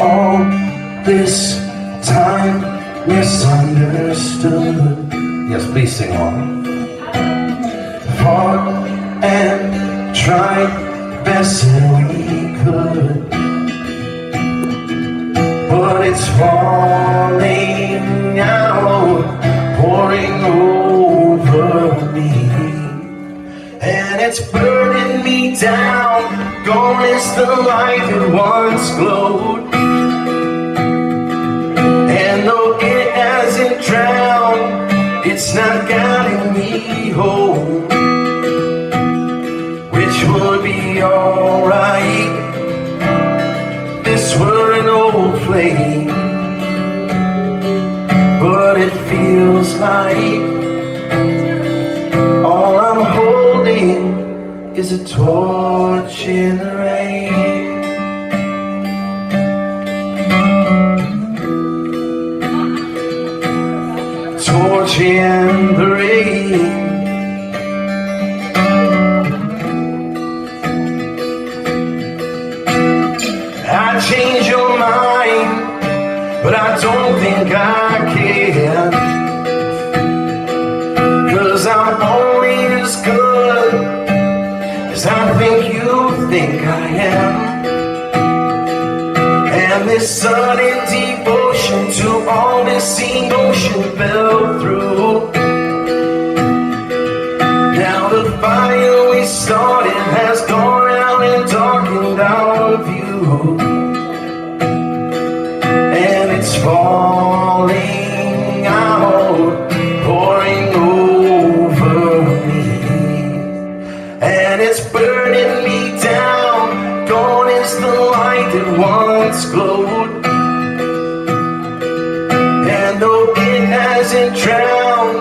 all this time misunderstood. Yes, please sing along. Fought and tried best that we could, but it's falling out, pouring over me, and it's burning me down. Gone is the light that once glowed, and though it hasn't drowned, it's not guiding me home, which would be alright. This were an old flame, but it feels like all I'm holding is a torch in the rain. Torch in the rain. I change your mind, but I don't think I can, 'cause I'm only as good as I think you think I am. And this sudden devotion to all this emotion fell through. Now the fire we started has gone out and darkened our view, and it's falling out, pouring over me, and it's burning me down. Gone is the light that once glowed, and though it hasn't drowned,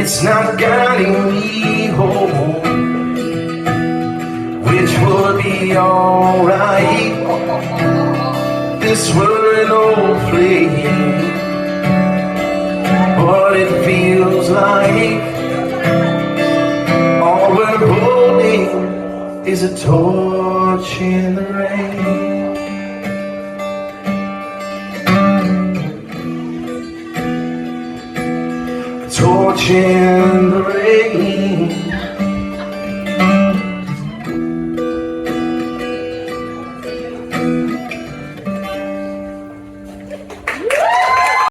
it's not guiding me home, which would be alright. This were an old flame, but it feels like all we're holding is a torch in the rain. Torch in the rain.